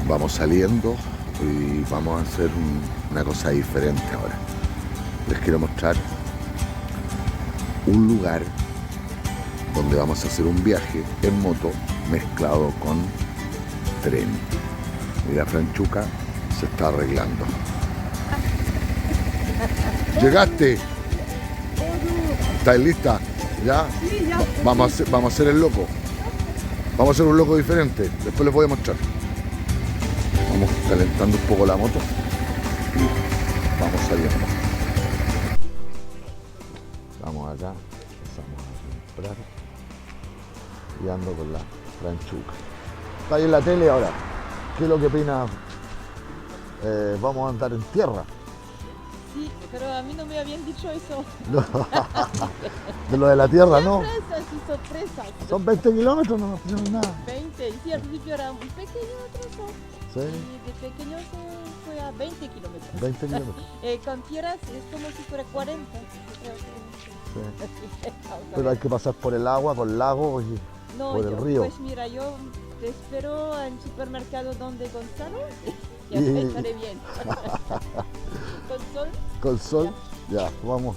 Vamos saliendo y vamos a hacer una cosa diferente ahora. Les quiero mostrar un lugar donde vamos a hacer un viaje en moto mezclado con tren. Mira, Franchuca se está arreglando. ¿Llegaste? ¿Estás lista? ¿Ya? Sí, ya. Vamos a hacer el loco. Vamos a hacer un loco diferente. Después les voy a mostrar. Vamos calentando un poco la moto y vamos saliendo. Vamos acá, empezamos a comprar y ando con la Franchuca. Está ahí en la tele ahora. ¿Qué es lo que opina? Vamos a andar en tierra. Sí, pero a mí no me habían dicho eso. De lo de la tierra, ¿no? Sorpresas y sorpresas. Son 20 kilómetros, no nos pusieron nada. 20, y sí, al principio era un pequeño trozo. Sí, Y de pequeño se fue a 20 kilómetros. 20 kilómetros. Con tierras es como si fuera 40. Yo creo que... Sí. Pero hay que pasar por el agua, por lagos y No, por el río. Pues mira, yo te espero en el supermercado donde Gonzalo y Y- estaré bien. Con sol. Con sol, ya, vamos.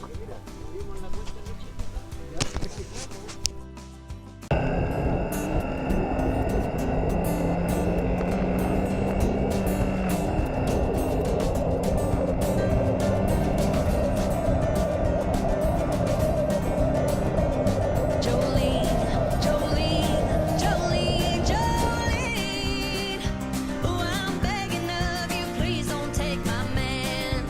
Jolene, Jolene, Jolene, Jolene. Oh, I'm begging of you, please don't take my man.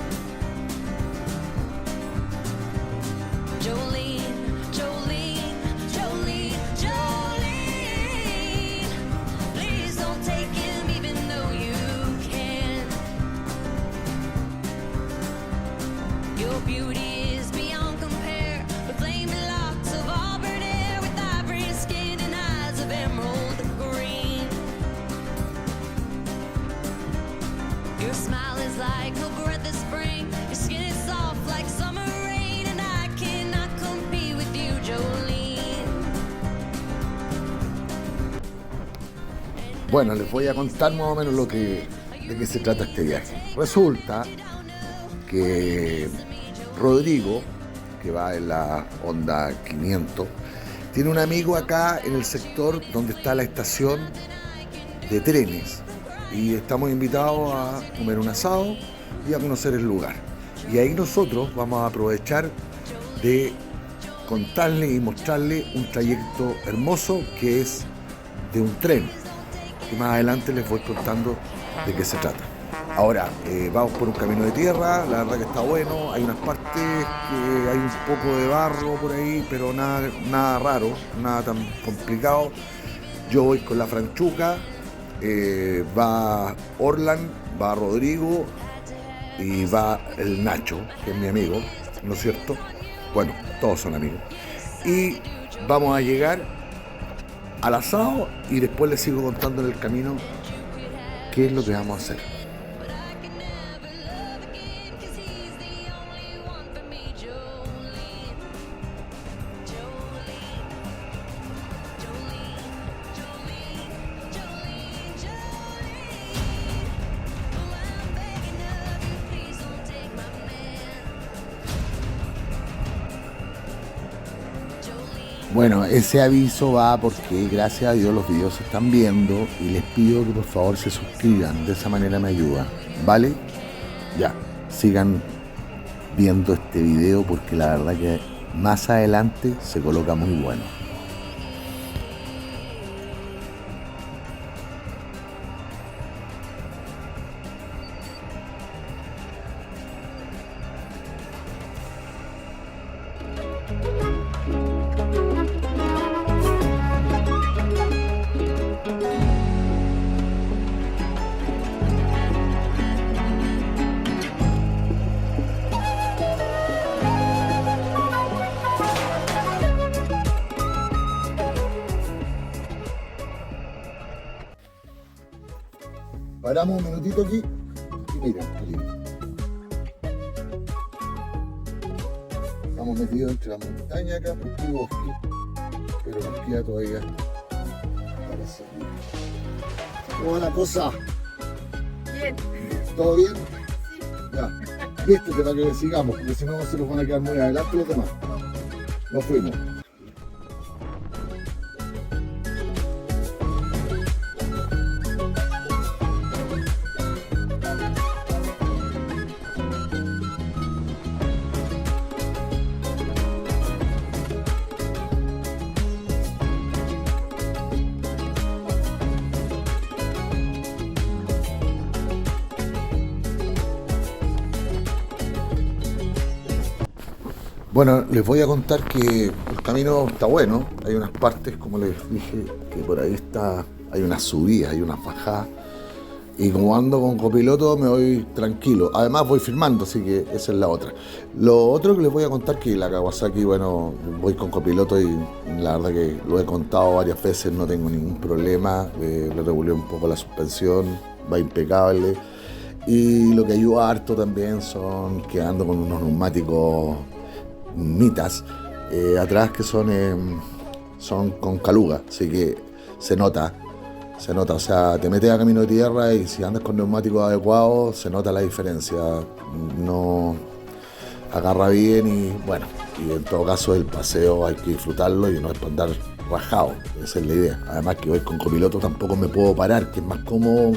Jolene, Jolene, Jolene, Jolene. Please don't take him even though you can. Your beauty is beyond compare, with flaming locks of auburn hair, with ivory skin and eyes of emerald green. Your smile is like a breath of spring, your skin is soft like summer rain, and I cannot compete with you, Jolene. Bueno, les voy a contar más o menos de qué se trata este viaje. Resulta que Rodrigo, que va en la Honda 500, tiene un amigo acá en el sector donde está la estación de trenes y estamos invitados a comer un asado y a conocer el lugar. Y ahí nosotros vamos a aprovechar de contarle y mostrarle un trayecto hermoso que es de un tren, que más adelante les voy contando de qué se trata. Ahora, vamos por un camino de tierra, la verdad que está bueno, hay unas partes que hay un poco de barro por ahí, pero nada raro, nada tan complicado. Yo voy con la Franchuca, va Orlan, va Rodrigo y va el Nacho, que es mi amigo, ¿no es cierto? Bueno, todos son amigos. Y vamos a llegar al asado y después les sigo contando en el camino qué es lo que vamos a hacer. But I can never love again, 'cause he's the only one for me, Jolene. Jolene, Jolene, Jolene, Jolene, Jolene. Oh, I'm begging of you, please don't take my man. Jolene. Bueno, ese aviso va porque gracias a Dios los videos se están viendo y les pido que por favor se suscriban, de esa manera me ayuda, ¿vale? Ya, sigan viendo este video porque la verdad que más adelante se coloca muy bueno. Paramos un minutito aquí y miren, qué lindo. Estamos metidos entre la montaña acá, porque hay bosque, pero nos queda todavía para salir. ¿Cómo va la cosa? Bien. ¿Todo bien? Ya. Vístete para que sigamos, porque si no se nos van a quedar muy adelante los demás. Nos fuimos. Bueno, les voy a contar que el camino está bueno. Hay unas partes, como les dije, que por ahí hay unas subidas, hay unas bajadas. Y como ando con copiloto me voy tranquilo. Además voy filmando, así que esa es la otra. Lo otro que les voy a contar que la Kawasaki, bueno, voy con copiloto y la verdad que lo he contado varias veces, no tengo ningún problema. Le regulé un poco la suspensión, va impecable. Y lo que ayuda harto también son que ando con unos neumáticos mitas atrás que son con caluga, así que se nota, o sea, te metes a camino de tierra y si andas con neumáticos adecuados se nota la diferencia, no agarra bien y bueno, y en todo caso el paseo hay que disfrutarlo y no es para andar rajado, esa es la idea. Además que voy con copiloto, tampoco me puedo parar, que es más cómodo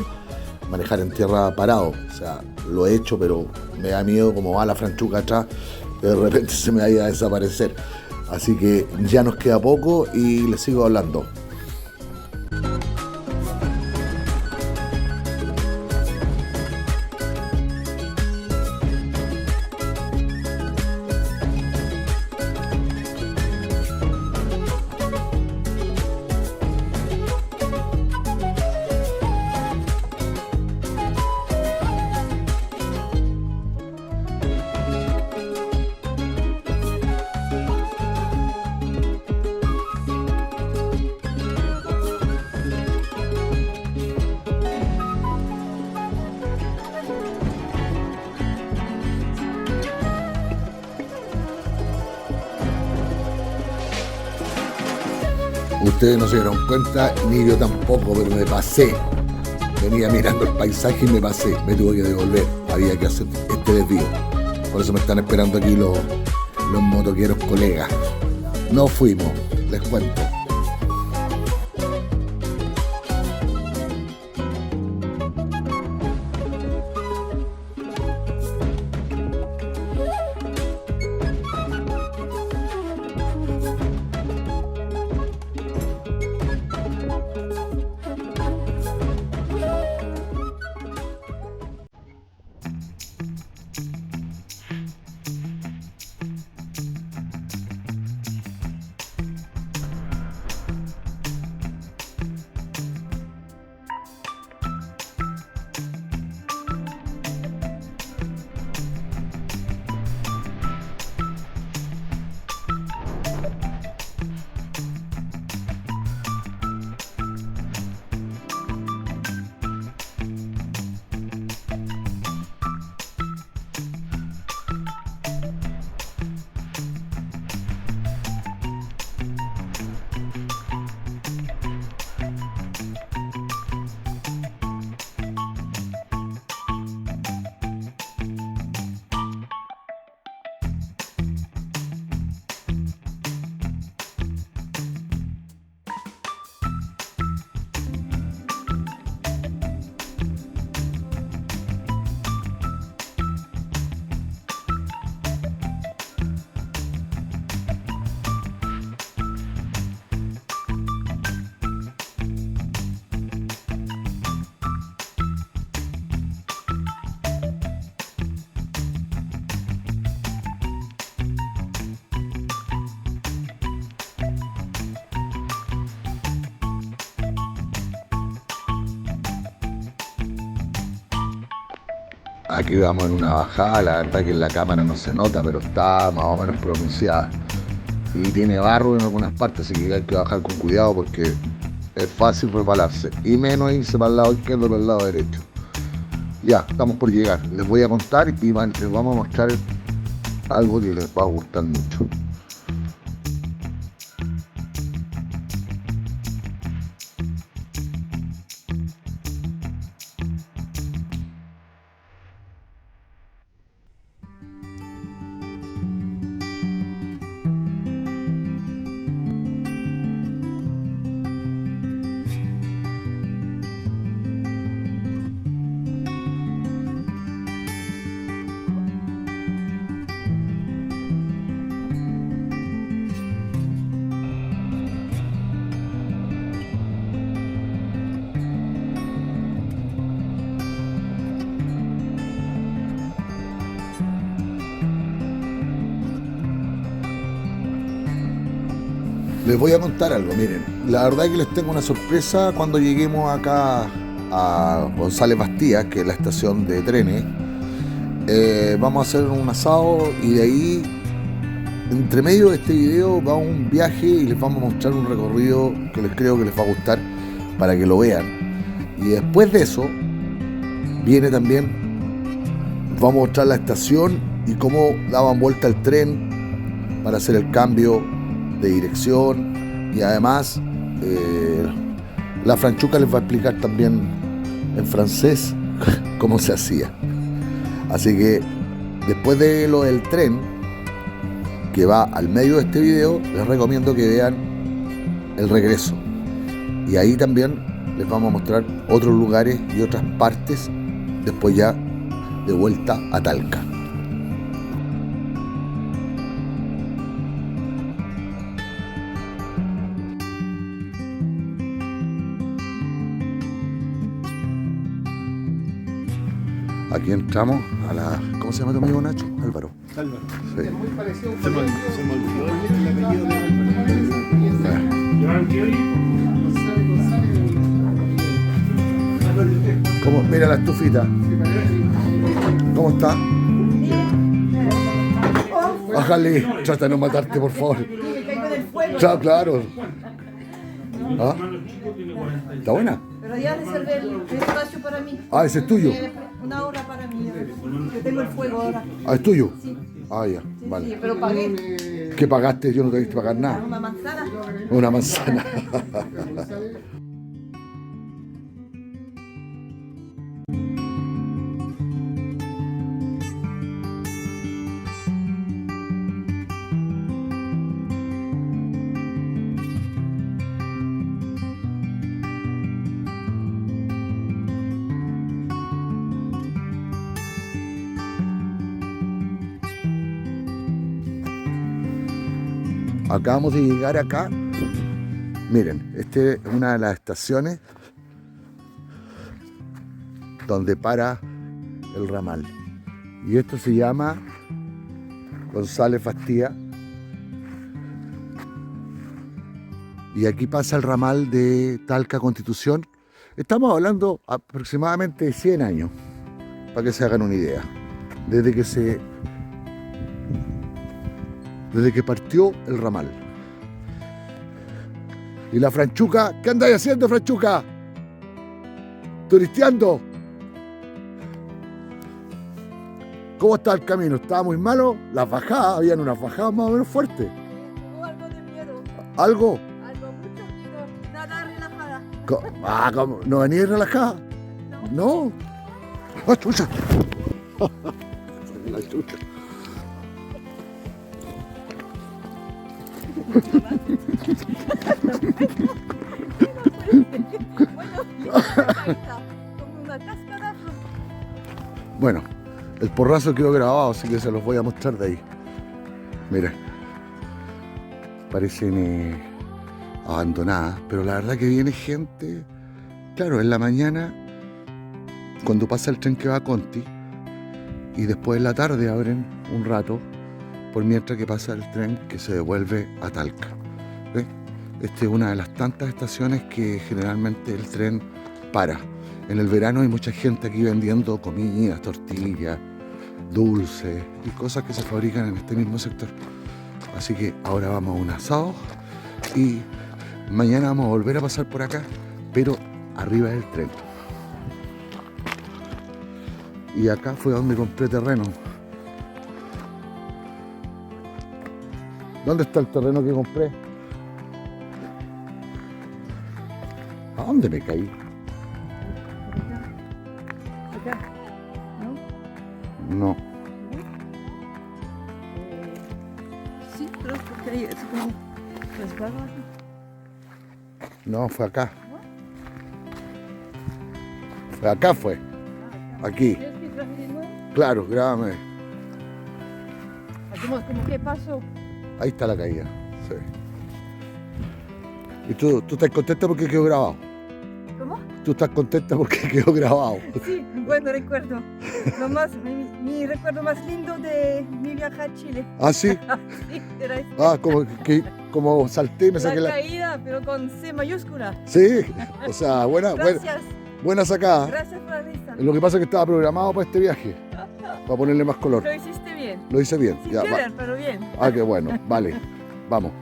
manejar en tierra parado, o sea, lo he hecho, pero me da miedo como va la franchuca atrás, de repente se me vaya a desaparecer. Así que ya nos queda poco y les sigo hablando. Ustedes no se dieron cuenta, ni yo tampoco, pero me pasé. Venía mirando el paisaje y me pasé. Me tuve que devolver. Había que hacer este desvío. Por eso me están esperando aquí los motoqueros colegas. No fuimos, les cuento. Aquí vamos en una bajada, la verdad que en la cámara no se nota, pero está más o menos pronunciada. Y tiene barro en algunas partes, así que hay que bajar con cuidado porque es fácil resbalarse. Y menos irse para el lado izquierdo o para el lado derecho. Ya, estamos por llegar. Les voy a contar y les vamos a mostrar algo que les va a gustar mucho. Les voy a contar algo, miren. La verdad es que les tengo una sorpresa cuando lleguemos acá a González Bastía, que es la estación de trenes. Vamos a hacer un asado y de ahí, entre medio de este video, va un viaje y les vamos a mostrar un recorrido que les creo que les va a gustar para que lo vean. Y después de eso, viene también, vamos a mostrar la estación y cómo daban vuelta el tren para hacer el cambio de dirección. Y además, la Franchuca les va a explicar también en francés cómo se hacía. Así que después de lo del tren, que va al medio de este video, les recomiendo que vean el regreso. Y ahí también les vamos a mostrar otros lugares y otras partes después ya de vuelta a Talca. Aquí entramos a la... ¿Cómo se llama tu amigo Nacho? Álvaro. Álvaro. Sí. Es muy parecido. Se me olvidó el apellido de Álvaro. ¿Cómo? Mira la estufita. ¿Cómo está? Bájale, trata de no matarte, por favor. Claro. ¿Ah? ¿Está buena? Pero ya reservé el espacio para mí. Ah, ese es tuyo. Una hora para mí. Yo tengo el fuego ahora. Ah, es tuyo. Sí. Ah, ya, vale. Sí, pero pagué ¿Qué pagaste? Yo no te diste pagar nada. una manzana. Una manzana. Acabamos de llegar acá. Miren, esta es una de las estaciones donde para el ramal. Y esto se llama González Bastía. Y aquí pasa el ramal de Talca Constitución. Estamos hablando aproximadamente de 100 años, para que se hagan una idea. Desde que partió el ramal. Y la Franchuca, ¿qué andáis haciendo, Franchuca? ¿Turisteando? ¿Cómo está el camino? ¿Estaba muy malo? Las bajadas, habían unas bajadas más o menos fuertes. Tengo algo de miedo. ¿Algo? Algo, mucho miedo. Nada relajada. ¿Cómo? ¿No venís relajada? ¿No? ¡Ah, chucha! La chucha. Como una cascada. Bueno, el porrazo quedó grabado, así que se los voy a mostrar de ahí. Mira, parecen abandonadas, pero la verdad que viene gente. Claro, en la mañana, cuando pasa el tren que va a Conti, y después en la tarde abren un rato, por mientras que pasa el tren que se devuelve a Talca. ¿Ves? Esta es una de las tantas estaciones que generalmente el tren para. En el verano hay mucha gente aquí vendiendo comidas, tortillas, dulces y cosas que se fabrican en este mismo sector. Así que ahora vamos a un asado y mañana vamos a volver a pasar por acá, pero arriba del tren. Y acá fue donde compré terreno. ¿Dónde está el terreno que compré? ¿A dónde me caí? Acá. ¿No? No. Sí, pero es porque hay es como resbalo así. No, fue acá. Fue acá fue. Aquí. ¿Quieres que traje de nuevo? Claro, grábame. Hacemos como que pasó. Ahí está la caída. Sí. ¿Y tú estás contenta porque quedó grabado? ¿Cómo? ¿Tú estás contenta porque quedó grabado? Sí, bueno recuerdo. Mi recuerdo más lindo de mi viaje a Chile. ¿Ah, sí? Sí, era este. Ah, como que como salté y me La saqué la... caída, pero con C mayúscula. Sí, o sea, Gracias, buena sacada. gracias por la risa. Lo que pasa es que estaba programado para este viaje, para ponerle más color. Lo hiciste bien. Lo hice bien. Sin Ya, querer, pero bien. Ah, qué bueno. Vale, vamos.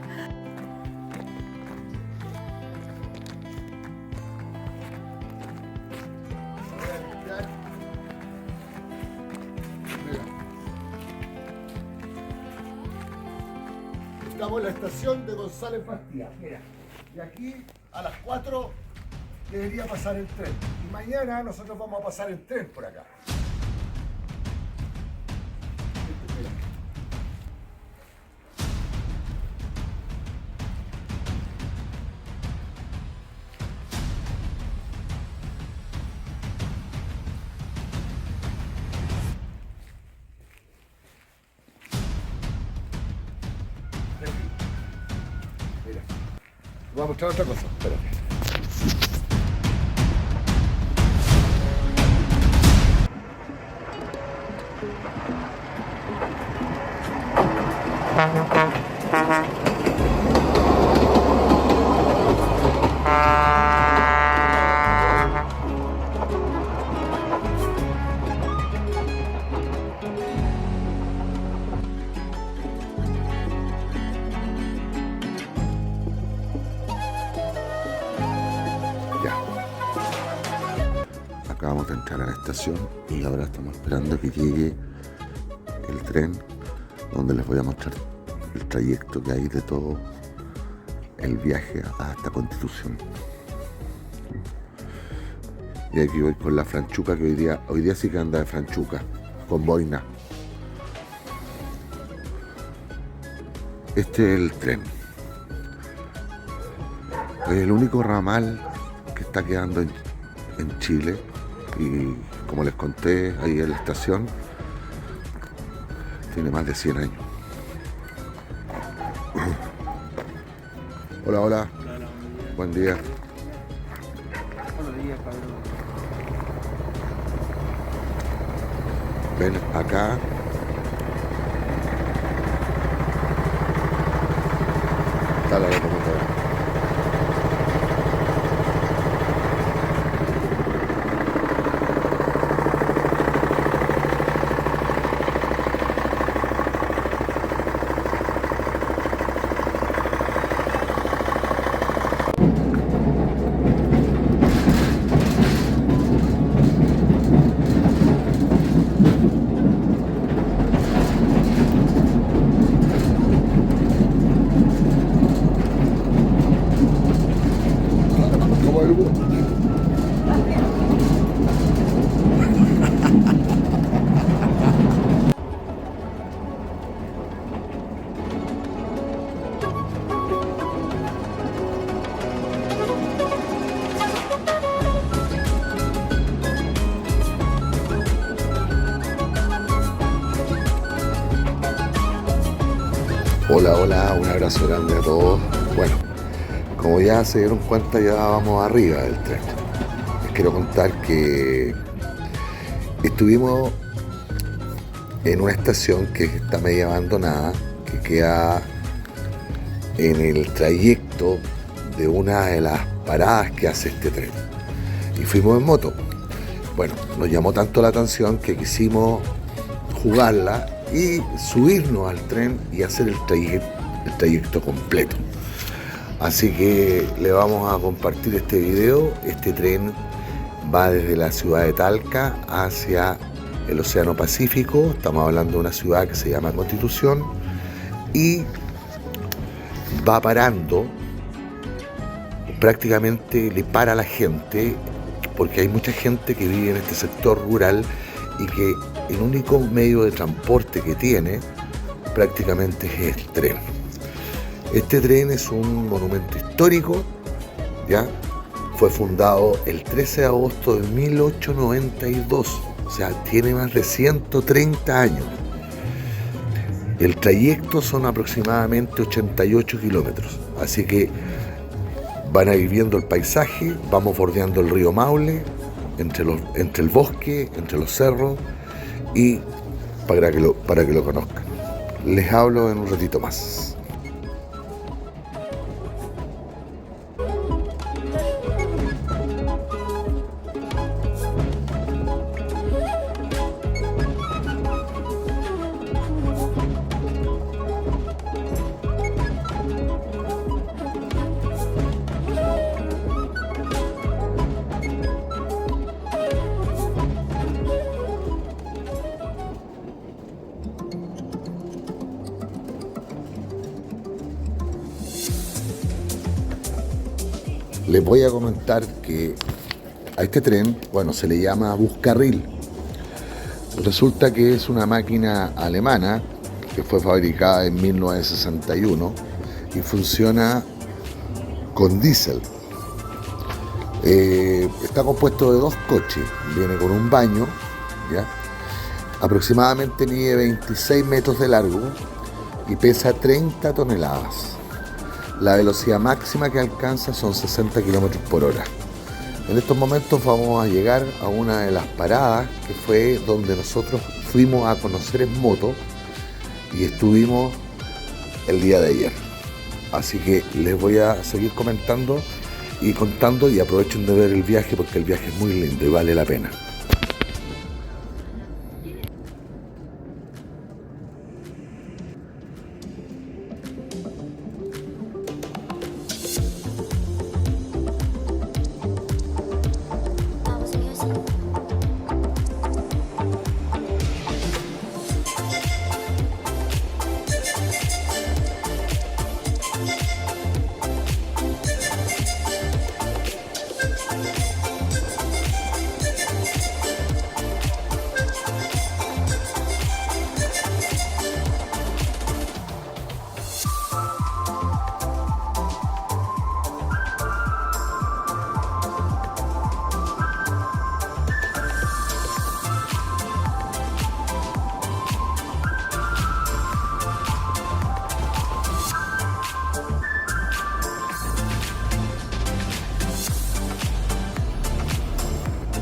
Estamos en la estación de González Bastía. Mira, y aquí a las 4 debería pasar el tren. Y mañana nosotros vamos a pasar el tren por acá. Mira. Mira, te voy a mostrar otra cosa. Espérate. Ya. Acabamos de entrar a la estación y ahora estamos esperando que llegue el tren donde les voy a mostrar el trayecto que hay de todo el viaje hasta Constitución. Y aquí voy con la franchuca que hoy día sí que anda de franchuca, con boina. Este es el tren. Es el único ramal que está quedando en Chile y como les conté ahí en la estación, tiene más de 100 años. Hola, hola. Buen día. Buenos días, cabrón. Ven acá. Está la locomotora. Como el bus. Hola, hola, un abrazo grande a todos. Bueno, como ya se dieron cuenta, ya vamos arriba del tren. Les quiero contar que estuvimos en una estación que está medio abandonada, que queda en el trayecto de una de las paradas que hace este tren. Y fuimos en moto. Bueno, nos llamó tanto la atención que quisimos jugarla y subirnos al tren y hacer el trayecto completo. Así que le vamos a compartir este video. Este tren va desde la ciudad de Talca hacia el Océano Pacífico. Estamos hablando de una ciudad que se llama Constitución y va parando, prácticamente le para a la gente, porque hay mucha gente que vive en este sector rural y que el único medio de transporte que tiene prácticamente es el tren. Este tren es un monumento histórico, ¿ya? Fue fundado el 13 de agosto de 1892, o sea, tiene más de 130 años. El trayecto son aproximadamente 88 kilómetros, así que van a ir viendo el paisaje, vamos bordeando el río Maule, entre el bosque, entre los cerros, y para que lo conozcan. Les hablo en un ratito más. les voy a comentar que a este tren, bueno, se le llama Buscarril. Resulta que es una máquina alemana que fue fabricada en 1961 y funciona con diésel. Está compuesto de 2 coches, viene con un baño, ¿ya? Aproximadamente mide 26 metros de largo y pesa 30 toneladas. La velocidad máxima que alcanza son 60 kilómetros por hora. En estos momentos vamos a llegar a una de las paradas que fue donde nosotros fuimos a conocer en moto y estuvimos el día de ayer. Así que les voy a seguir comentando y contando, y aprovechen de ver el viaje porque el viaje es muy lindo y vale la pena.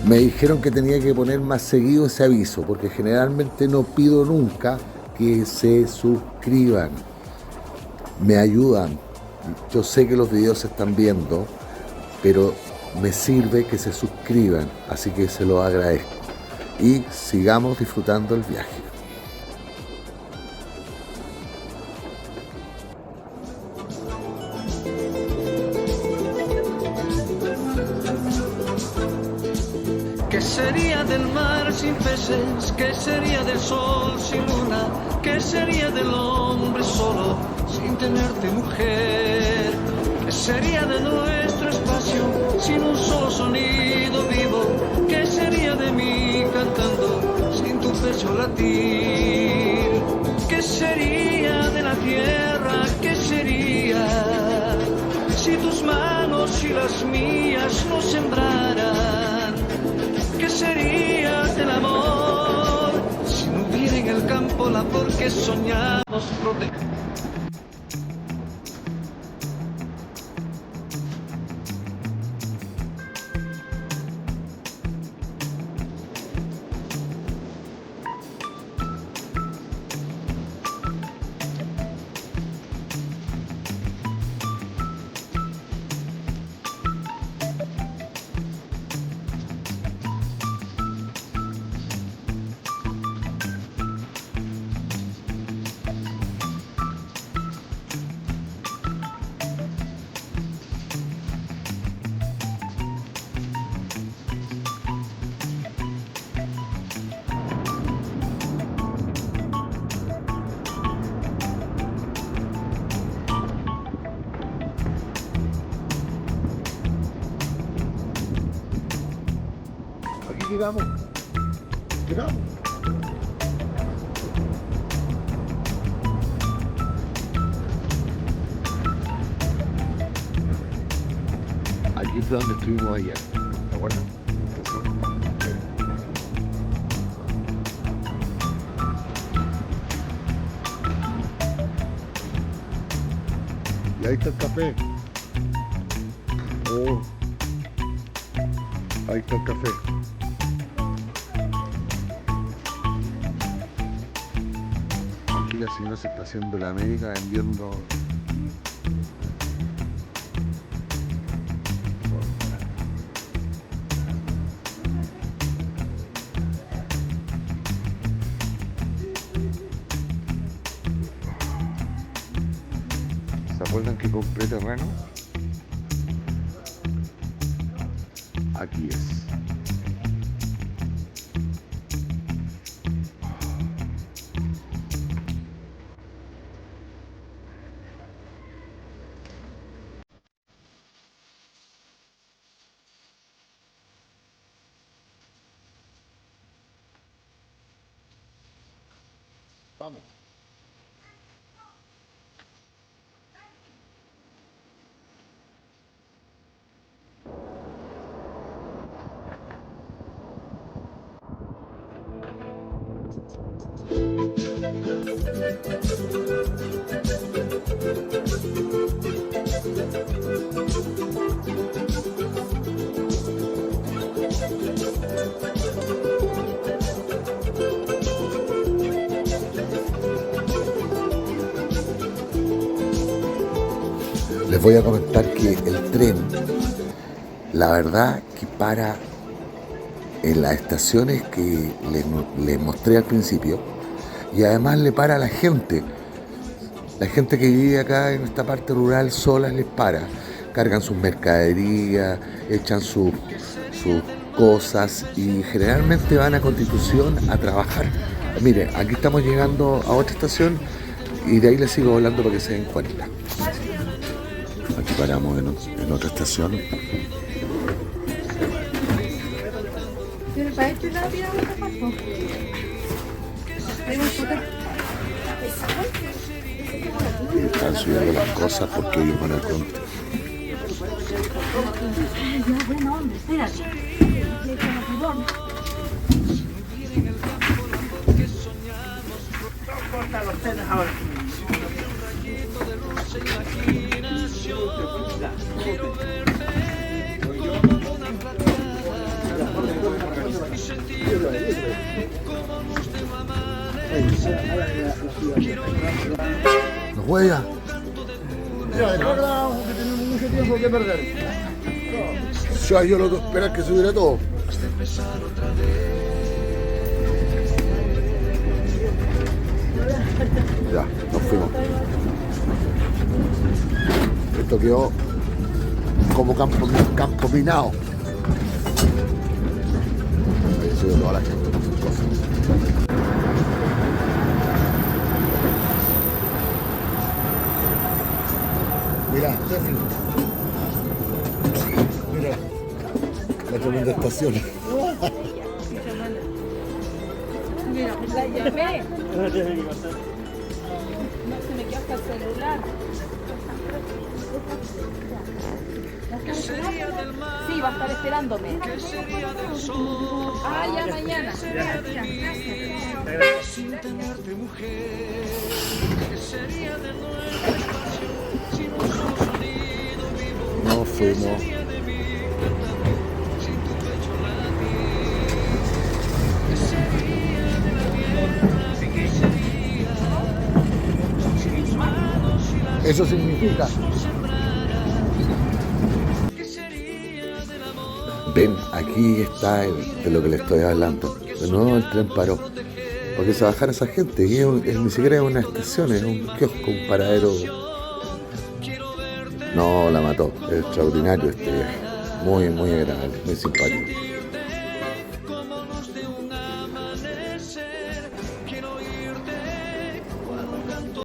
Me dijeron que tenía que poner más seguido ese aviso, porque generalmente no pido nunca que se suscriban. Me ayudan. Yo sé que los videos se están viendo, pero me sirve que se suscriban, así que se los agradezco. Y sigamos disfrutando el viaje. ¿Qué sería del mar sin peces? ¿Qué sería del sol sin luna? ¿Qué sería del hombre solo sin tenerte mujer? ¿Qué sería de nuestro espacio sin un solo sonido vivo? ¿Qué sería de mí cantando sin tu pecho latir? ¿Qué sería de la tierra? ¿Qué sería si tus manos y las mías no sembraran? ¿Qué sería del amor si no hubiera en el campo la flor que soñamos proteger? Aquí llegamos. Llegamos. Aquí es donde estuvimos ayer. ¿Te acuerdas? Y ahí está el café. Oh. Ahí está el café. Aquí la señora se está haciendo la médica vendiendo. ¿Se acuerdan que compré terreno? Aquí es. Vamos. Les voy a comentar que el tren, la verdad que para en las estaciones que les mostré al principio, y además le para a la gente. La gente que vive acá en esta parte rural sola les para. Cargan sus mercaderías, echan sus cosas y generalmente van a Constitución a trabajar. Mire, aquí estamos llegando a otra estación y de ahí les sigo hablando para que se den cuenta. Aquí paramos en otra estación. Y están subiendo las cosas porque ellos van al contra. ¿Los huellas? Ya, creo que tenemos mucho tiempo que perder. Ya, yo lo que espero es que subiera todo. Ya, nos fuimos. Esto quedó como campo minado. Ahí sube toda la gente con sus cosas. Mira, Tefi. Mira, la tremenda estación. La llamé. No, se me quedó hasta el celular. Sí, va a estar esperándome. Ah, ya mañana. Sin tenerte mujer, ¿qué sería de nuestro espacio si no somos unidos vivos? Nos fuimos. ¿Qué sería de mí cantando sin tu pecho latir? ¿Qué sería de la tierra? ¿Qué sería sin tus manos y las Eso significa. ¿Qué sería del amor? Ven, aquí está de lo que le estoy hablando. De nuevo el tren paró. Porque se bajara esa gente. Y ni siquiera es una estación, es un kiosco, un paradero. No, la mató. Es extraordinario este viaje. Muy, muy agradable, muy simpático. Como luz de un amanecer, quiero oírte cuando canto.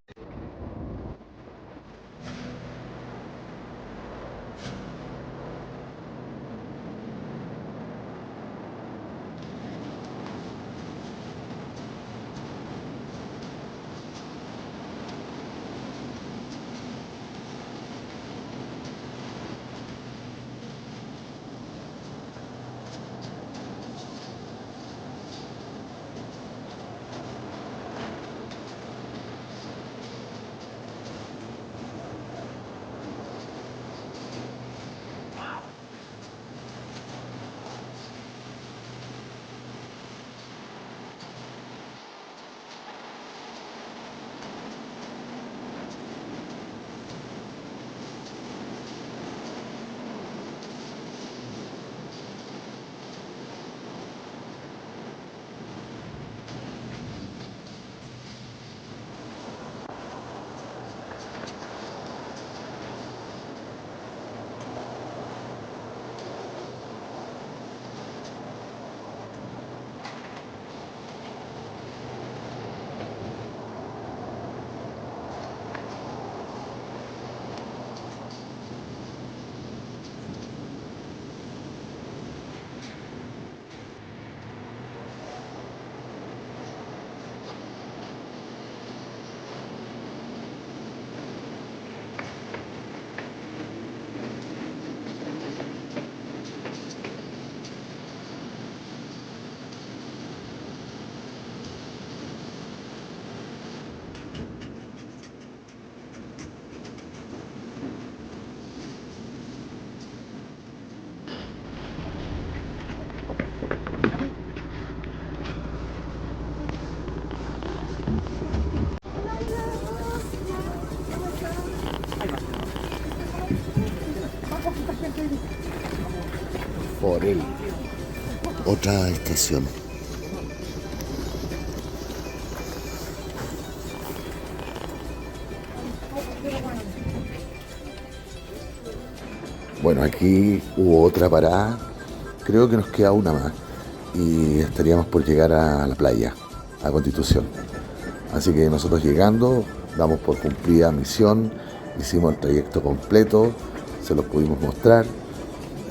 cada estación. Bueno, aquí hubo otra parada, creo que nos queda una más y estaríamos por llegar a la playa, a Constitución. Así que nosotros llegando, damos por cumplida misión, hicimos el trayecto completo, se los pudimos mostrar.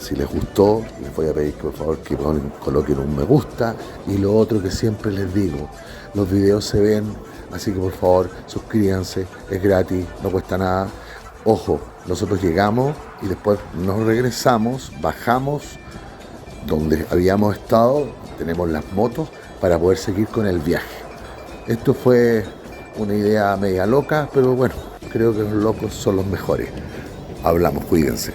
Si les gustó, les voy a pedir por favor que coloquen un me gusta. Y lo otro que siempre les digo, los videos se ven, así que por favor suscríbanse, es gratis, no cuesta nada. Ojo, nosotros llegamos y después nos regresamos, bajamos donde habíamos estado, tenemos las motos para poder seguir con el viaje. Esto fue una idea media loca, pero bueno, creo que los locos son los mejores. Hablamos, cuídense.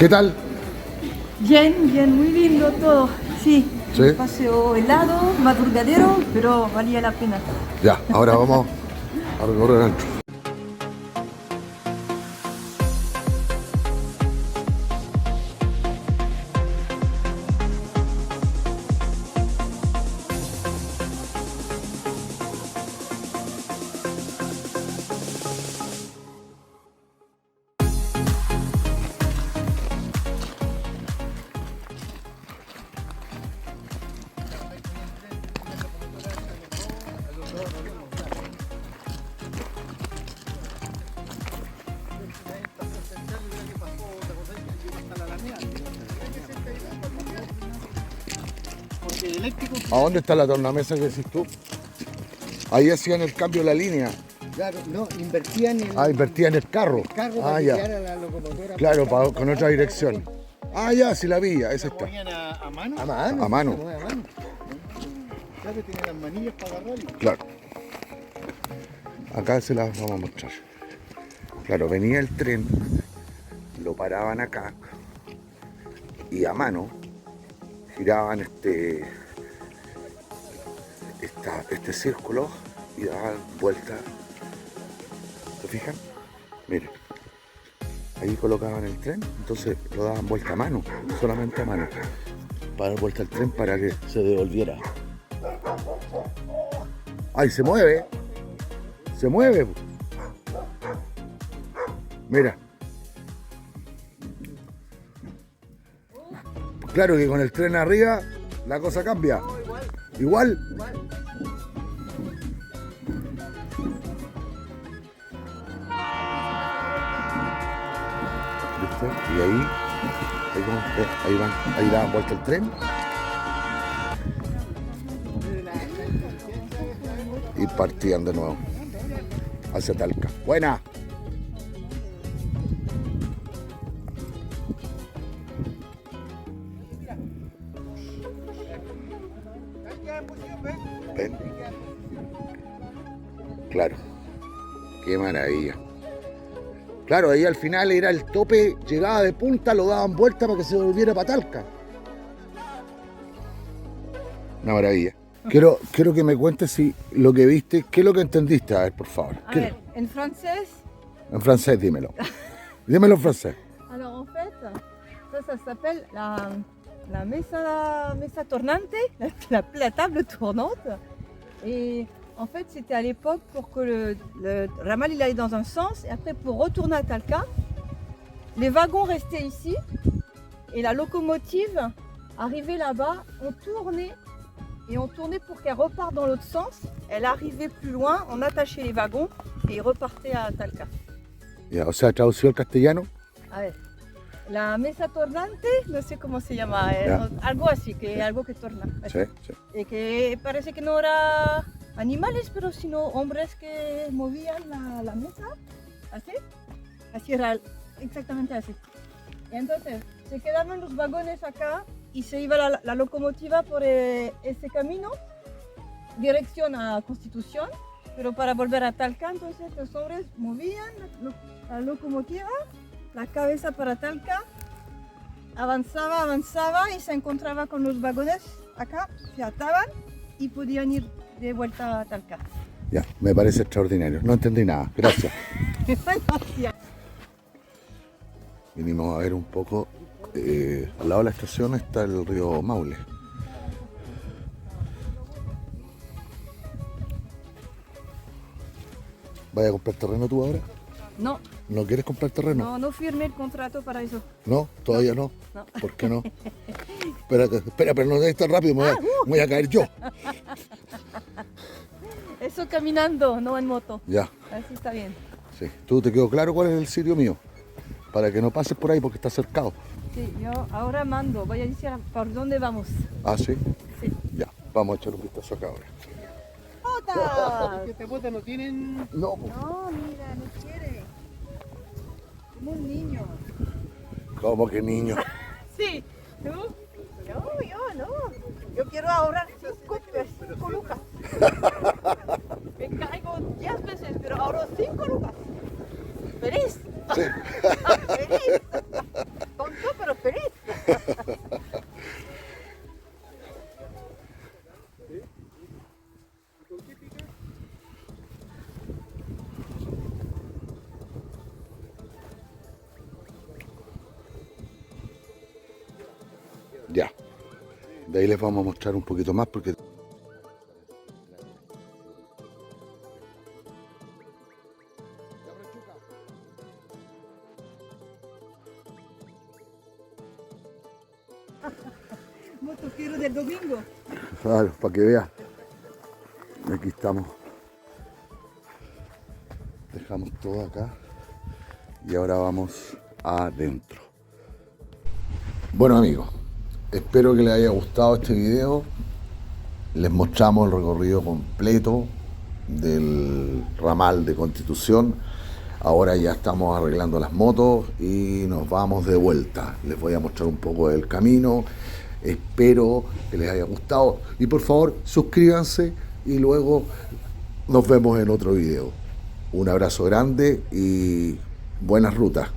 ¿Qué tal? Bien, bien, muy lindo todo. Sí, ¿Sí? un paseo helado, madrugadero, pero valía la pena. Ya, ahora vamos a recorrer adentro. ¿A dónde está la tornamesa que decís tú? Ahí hacían el cambio de la línea. Claro, no, invertían en invertía en el carro. el carro Ah, para que ya. quedara la locomotora. Claro, con otra dirección. Ah, ya, sí la vi, esa está. Ponían a mano. A mano. Se mueve a mano. Claro, tienen las manillas para agarrarlo. Claro. Acá se las vamos a mostrar. Claro, venía el tren, lo paraban acá y a mano giraban este círculo y daban vuelta. ¿Se fijan? Miren. Ahí colocaban el tren, entonces lo daban vuelta a mano, solamente a mano, para dar vuelta al tren para que se devolviera. ¡Ay, se mueve! ¡Se mueve! Mira. Claro que con el tren arriba la cosa cambia. Igual. ¿Viste? Y ahí daban vuelta el tren. Y partían de nuevo hacia Talca. ¡Buena! ¿Ven? Claro. Qué maravilla. Claro, ahí al final era el tope, llegaba de punta, lo daban vuelta para que se volviera para Talca. Una maravilla. Quiero que me cuentes si lo que viste, qué es lo que entendiste, a ver, por favor. A ver, en francés. En francés, dímelo. Dímelo en francés. Alors en fait, ça s'appelle la mesa tournante, la table tournante. Et en fait, c'était à l'époque pour que le ramal il aille dans un sens et après pour retourner à Talca, les wagons restaient ici et la locomotive arrivait là-bas, on tournait pour qu'elle reparte dans l'autre sens. Elle arrivait plus loin, on attachait les wagons et repartait à Talca. Ya, o sea, traducido al castellano. A ver, la mesa tornante, no sé cómo se llama, Ya. algo así, algo que torna. Sí, sí. Y que parece que no era animales, pero sino hombres que movían la mesa, así era, exactamente así. Y entonces se quedaban los vagones acá y se iba la locomotora por ese camino, dirección a Constitución, pero para volver a Talca, entonces los hombres movían la locomotora, la cabeza para Talca, avanzaba y se encontraba con los vagones acá, se ataban y podían ir de vuelta a Talca. Ya, me parece extraordinario. No entendí nada. Gracias. Gracias. Vinimos a ver un poco. Al lado de la estación está el río Maule. ¿Vaya a comprar terreno tú ahora? No, ¿No quieres comprar terreno? no firmé el contrato para eso. ¿No? ¿Todavía no? No. ¿Por qué no? Espera, pero no debes estar rápido, me voy a caer yo. Eso caminando, no en moto. Ya, Así está bien. sí. ¿Tú te quedó claro cuál es el sitio mío? Para que no pases por ahí porque está cercado. Sí, yo ahora mando, voy a decir por dónde vamos. Ah, ¿sí? Sí. Ya, vamos a echar un vistazo acá ahora. ¡Jota! Esta bota no tienen. No, pues, No, mira, no quiere. Como un niño. ¿cómo que niño? Sí, ¿tú? No, yo no. Yo quiero ahorrar 5 lucas. Me caigo 10 veces, pero ahorro 5 lucas. ¡Feliz! Sí. ¡Feliz! Tonto, pero feliz. Ya. De ahí les vamos a mostrar un poquito más porque... Motoquero del domingo. Claro, para que veas. Aquí estamos. Dejamos todo acá. Y ahora vamos adentro. Bueno amigos, espero que les haya gustado este video. Les mostramos el recorrido completo del ramal de Constitución. Ahora ya estamos arreglando las motos y nos vamos de vuelta. Les voy a mostrar un poco del camino. Espero que les haya gustado. Y por favor, suscríbanse y luego nos vemos en otro video. Un abrazo grande y buenas rutas.